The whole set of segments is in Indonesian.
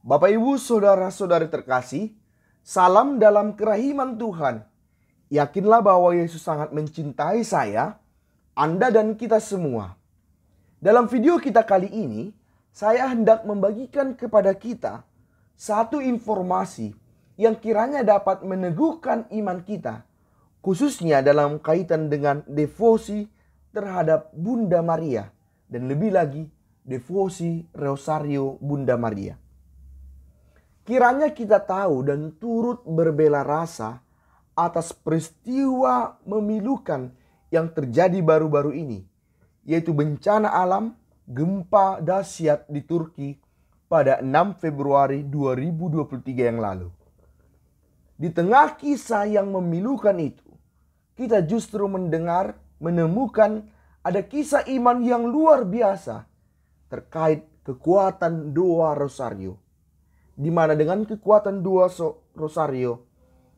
Bapak Ibu saudara-saudari terkasih, salam dalam kerahiman Tuhan. Yakinlah bahwa Yesus sangat mencintai saya, Anda dan kita semua. Dalam video kita kali ini, saya hendak membagikan kepada kita satu informasi yang kiranya dapat meneguhkan iman kita, khususnya dalam kaitan dengan devosi terhadap Bunda Maria dan lebih lagi devosi Rosario Bunda Maria. Kiranya kita tahu dan turut berbela rasa atas peristiwa memilukan yang terjadi baru-baru ini, yaitu bencana alam gempa dahsyat di Turki pada 6 Februari 2023 yang lalu. Di tengah kisah yang memilukan itu, kita justru menemukan ada kisah iman yang luar biasa terkait kekuatan doa Rosario. Di mana dengan kekuatan doa Rosario,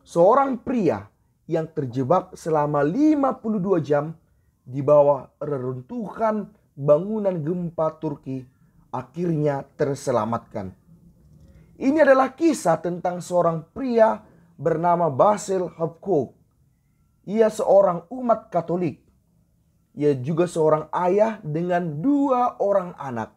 seorang pria yang terjebak selama 52 jam di bawah reruntuhan bangunan gempa Turki akhirnya terselamatkan. Ini adalah kisah tentang seorang pria bernama Basil Hapkok. Ia seorang umat Katolik. Ia juga seorang ayah dengan 2 orang anak.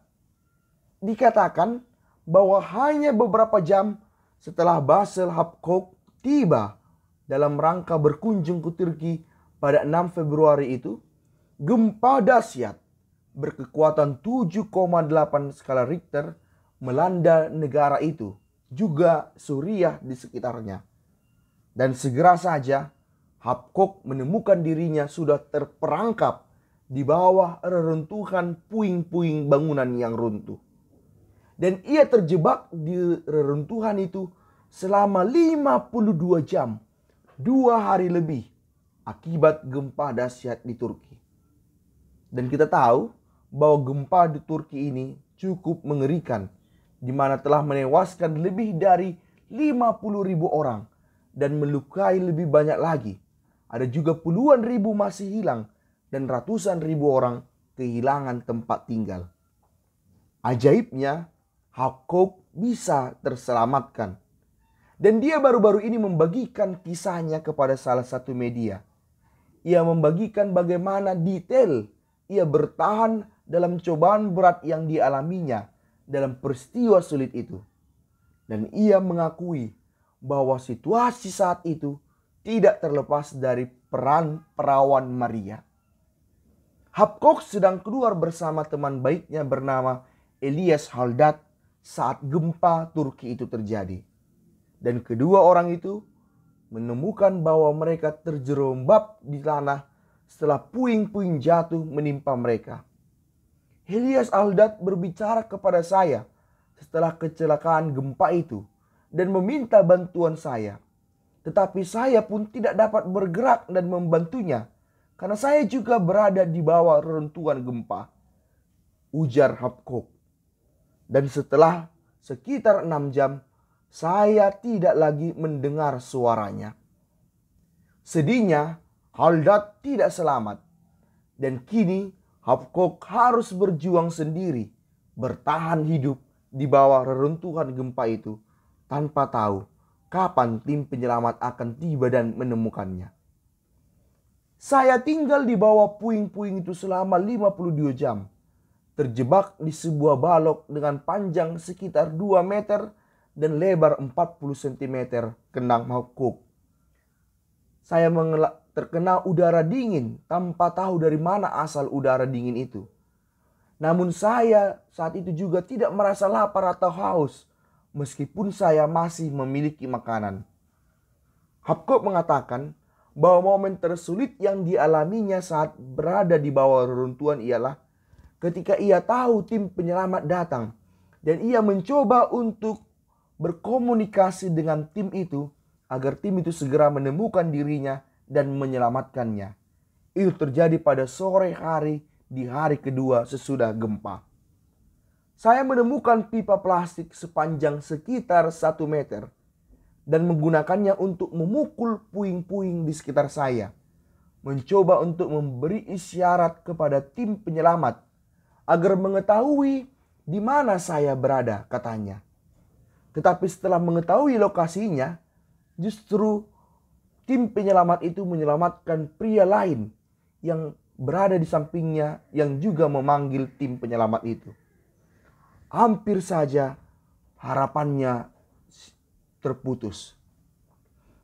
Dikatakan bahwa hanya beberapa jam setelah Basil Hapkok tiba dalam rangka berkunjung ke Turki pada 6 Februari itu, gempa dahsyat berkekuatan 7,8 skala Richter melanda negara itu, juga Suriah di sekitarnya. Dan segera saja Hapkok menemukan dirinya sudah terperangkap di bawah reruntuhan puing-puing bangunan yang runtuh. Dan ia terjebak di reruntuhan itu selama 52 jam, 2 hari lebih akibat gempa dahsyat di Turki. Dan kita tahu bahwa gempa di Turki ini cukup mengerikan, di mana telah menewaskan lebih dari 50.000 orang dan melukai lebih banyak lagi. Ada juga puluhan ribu masih hilang dan ratusan ribu orang kehilangan tempat tinggal. Ajaibnya, Hapkok bisa terselamatkan. Dan dia baru-baru ini membagikan kisahnya kepada salah satu media. Ia membagikan bagaimana detail ia bertahan dalam cobaan berat yang dialaminya dalam peristiwa sulit itu. Dan ia mengakui bahwa situasi saat itu tidak terlepas dari peran perawan Maria. Hapkok sedang keluar bersama teman baiknya bernama Elias Haldad saat gempa Turki itu terjadi. Dan kedua orang itu menemukan bahwa mereka terjerembab di tanah setelah puing-puing jatuh menimpa mereka. Elias Haldad berbicara kepada saya setelah kecelakaan gempa itu dan meminta bantuan saya. Tetapi saya pun tidak dapat bergerak dan membantunya karena saya juga berada di bawah reruntuhan gempa, ujar Hapkok. Dan setelah sekitar 6 jam, saya tidak lagi mendengar suaranya. Sedihnya, Haldad tidak selamat. Dan kini Hapkok harus berjuang sendiri, bertahan hidup di bawah reruntuhan gempa itu, tanpa tahu kapan tim penyelamat akan tiba dan menemukannya. Saya tinggal di bawah puing-puing itu selama 52 jam. Terjebak di sebuah balok dengan panjang sekitar 2 meter dan lebar 40 cm, kenang Hapkok. Saya terkena udara dingin tanpa tahu dari mana asal udara dingin itu. Namun saya saat itu juga tidak merasa lapar atau haus, meskipun saya masih memiliki makanan. Hapkok mengatakan bahwa momen tersulit yang dialaminya saat berada di bawah reruntuhan ialah ketika ia tahu tim penyelamat datang dan ia mencoba untuk berkomunikasi dengan tim itu agar tim itu segera menemukan dirinya dan menyelamatkannya. Itu terjadi pada sore hari di hari kedua sesudah gempa. Saya menemukan pipa plastik sepanjang sekitar 1 meter dan menggunakannya untuk memukul puing-puing di sekitar saya. Mencoba untuk memberi isyarat kepada tim penyelamat agar mengetahui di mana saya berada, katanya. Tetapi setelah mengetahui lokasinya, justru tim penyelamat itu menyelamatkan pria lain yang berada di sampingnya yang juga memanggil tim penyelamat itu. Hampir saja harapannya terputus.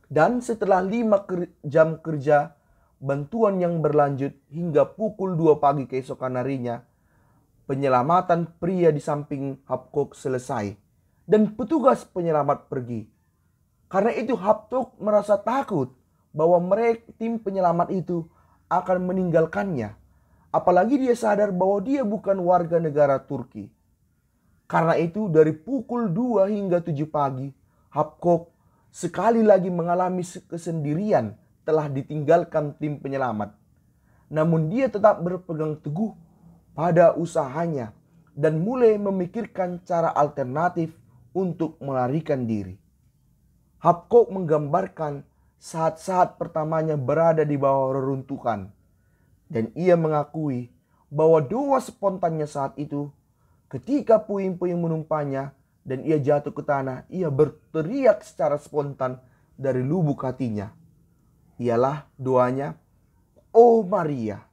Dan setelah 5 jam kerja bantuan yang berlanjut hingga pukul 2 pagi keesokan harinya, penyelamatan pria di samping Habakuk selesai dan petugas penyelamat pergi. Karena itu Habakuk merasa takut bahwa tim penyelamat itu akan meninggalkannya. Apalagi dia sadar bahwa dia bukan warga negara Turki. Karena itu dari pukul 2 hingga 7 pagi, Habakuk sekali lagi mengalami kesendirian telah ditinggalkan tim penyelamat. Namun dia tetap berpegang teguh pada usahanya dan mulai memikirkan cara alternatif untuk melarikan diri. Habakuk menggambarkan saat-saat pertamanya berada di bawah reruntuhan. Dan ia mengakui bahwa doa spontannya saat itu, ketika puing-puing menumpahnya dan ia jatuh ke tanah, ia berteriak secara spontan dari lubuk hatinya. Ialah doanya, "Oh Maria."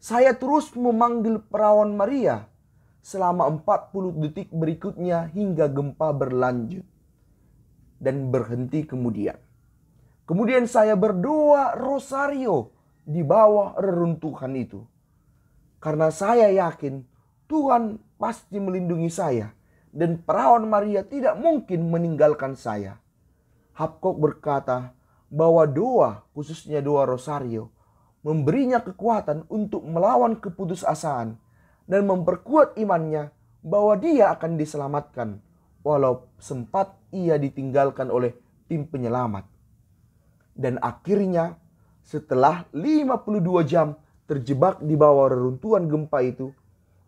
Saya terus memanggil perawan Maria selama 40 detik berikutnya hingga gempa berlanjut dan berhenti kemudian. Kemudian saya berdoa rosario di bawah reruntuhan itu. Karena saya yakin Tuhan pasti melindungi saya dan perawan Maria tidak mungkin meninggalkan saya. Habakuk berkata bahwa doa, khususnya doa rosario, memberinya kekuatan untuk melawan keputusasaan dan memperkuat imannya bahwa dia akan diselamatkan walau sempat ia ditinggalkan oleh tim penyelamat. Dan akhirnya setelah 52 jam terjebak di bawah reruntuhan gempa itu,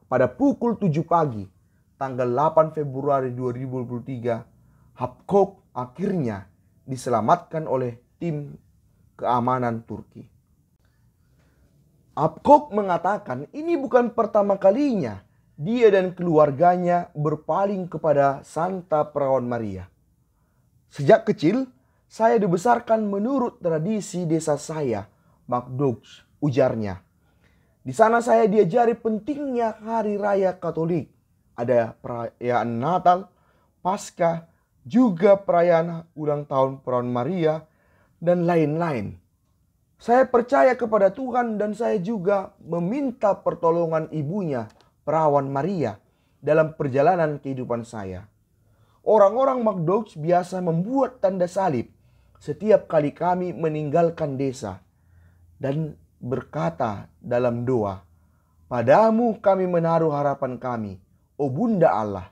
pada pukul 7 pagi tanggal 8 Februari 2023, Habakuk akhirnya diselamatkan oleh tim keamanan Turki. Habakuk mengatakan ini bukan pertama kalinya dia dan keluarganya berpaling kepada Santa Perawan Maria. Sejak kecil, saya dibesarkan menurut tradisi desa saya, Magdox, ujarnya. Di sana saya diajari pentingnya hari raya Katolik. Ada perayaan Natal, Paskah, juga perayaan ulang tahun Perawan Maria, dan lain-lain. Saya percaya kepada Tuhan dan saya juga meminta pertolongan ibunya, Perawan Maria, dalam perjalanan kehidupan saya. Orang-orang Magdox biasa membuat tanda salib setiap kali kami meninggalkan desa dan berkata dalam doa, "Padamu kami menaruh harapan kami, oh Bunda Allah."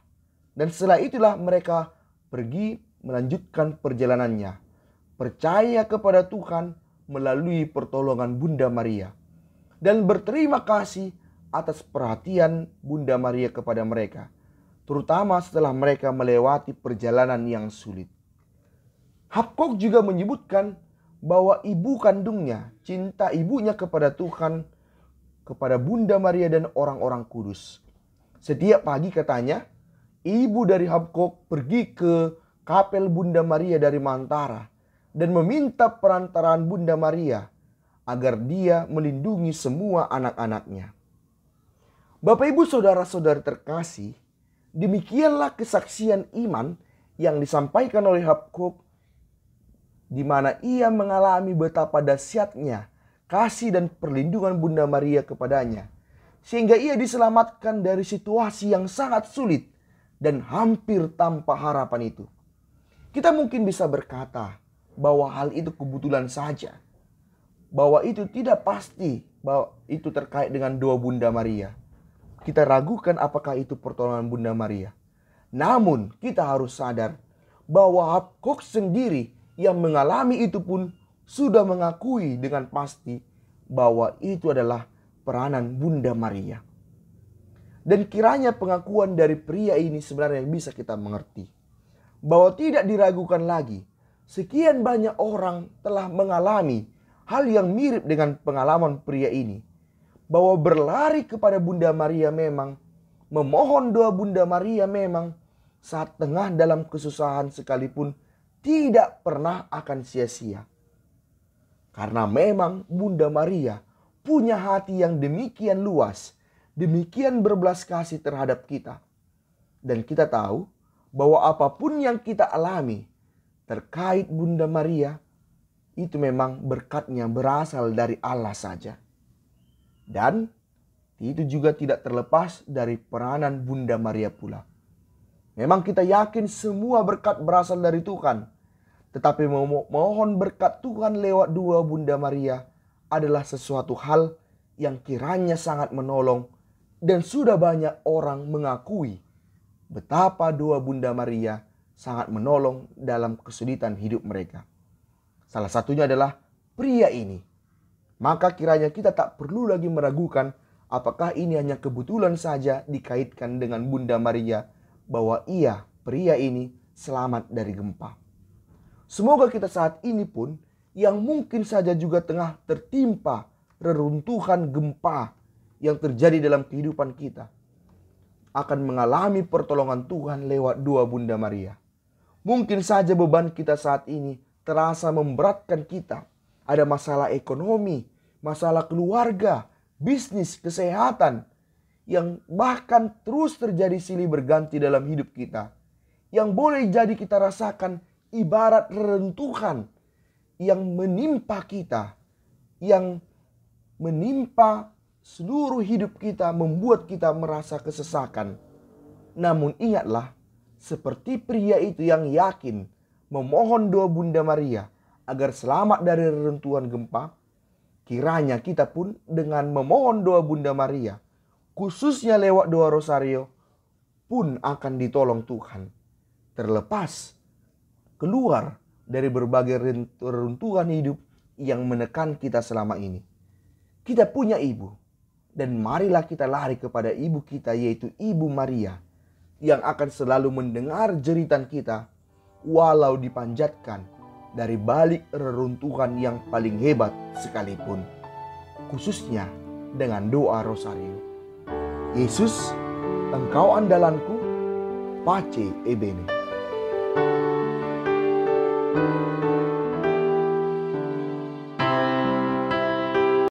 Dan setelah itulah mereka pergi melanjutkan perjalanannya, percaya kepada Tuhan melalui pertolongan Bunda Maria, dan berterima kasih atas perhatian Bunda Maria kepada mereka, terutama setelah mereka melewati perjalanan yang sulit. Habakuk juga menyebutkan bahwa ibu kandungnya, cinta ibunya kepada Tuhan, kepada Bunda Maria dan orang-orang kudus. Setiap pagi katanya, ibu dari Habakuk pergi ke kapel Bunda Maria dari Mantara dan meminta perantaraan Bunda Maria agar dia melindungi semua anak-anaknya. Bapak Ibu saudara-saudari terkasih, demikianlah kesaksian iman yang disampaikan oleh Habakuk, di mana ia mengalami betapa dahsyatnya kasih dan perlindungan Bunda Maria kepadanya, sehingga ia diselamatkan dari situasi yang sangat sulit dan hampir tanpa harapan itu. Kita mungkin bisa berkata bahwa hal itu kebetulan saja, bahwa itu tidak pasti, bahwa itu terkait dengan doa Bunda Maria. Kita ragukan apakah itu pertolongan Bunda Maria. Namun kita harus sadar bahwa Habakuk sendiri yang mengalami itu pun sudah mengakui dengan pasti bahwa itu adalah peranan Bunda Maria. Dan kiranya pengakuan dari pria ini sebenarnya bisa kita mengerti, bahwa tidak diragukan lagi, sekian banyak orang telah mengalami hal yang mirip dengan pengalaman pria ini, bahwa berlari kepada Bunda Maria memang, memohon doa Bunda Maria memang, saat tengah dalam kesusahan sekalipun tidak pernah akan sia-sia. Karena memang Bunda Maria punya hati yang demikian luas, demikian berbelas kasih terhadap kita. Dan kita tahu bahwa apapun yang kita alami terkait Bunda Maria, itu memang berkatnya berasal dari Allah saja. Dan itu juga tidak terlepas dari peranan Bunda Maria pula. Memang kita yakin semua berkat berasal dari Tuhan. Tetapi mohon berkat Tuhan lewat dua Bunda Maria adalah sesuatu hal yang kiranya sangat menolong. Dan sudah banyak orang mengakui betapa dua Bunda Maria sangat menolong dalam kesulitan hidup mereka. Salah satunya adalah pria ini. Maka kiranya kita tak perlu lagi meragukan apakah ini hanya kebetulan saja dikaitkan dengan Bunda Maria bahwa pria ini selamat dari gempa. Semoga kita saat ini pun yang mungkin saja juga tengah tertimpa reruntuhan gempa yang terjadi dalam kehidupan kita akan mengalami pertolongan Tuhan lewat dua Bunda Maria. Mungkin saja beban kita saat ini terasa memberatkan kita. Ada masalah ekonomi, masalah keluarga, bisnis, kesehatan yang bahkan terus terjadi silih berganti dalam hidup kita. Yang boleh jadi kita rasakan ibarat reruntuhan yang menimpa kita, yang menimpa seluruh hidup kita, membuat kita merasa kesesakan. Namun ingatlah, seperti pria itu yang yakin memohon doa Bunda Maria agar selamat dari reruntuhan gempa, kiranya kita pun dengan memohon doa Bunda Maria, khususnya lewat doa Rosario, pun akan ditolong Tuhan. Terlepas keluar dari berbagai reruntuhan hidup yang menekan kita selama ini. Kita punya ibu, dan marilah kita lari kepada ibu kita, yaitu Ibu Maria, yang akan selalu mendengar jeritan kita walau dipanjatkan dari balik reruntuhan yang paling hebat sekalipun, khususnya dengan doa Rosario. Yesus, Engkau andalanku, Pace e bene.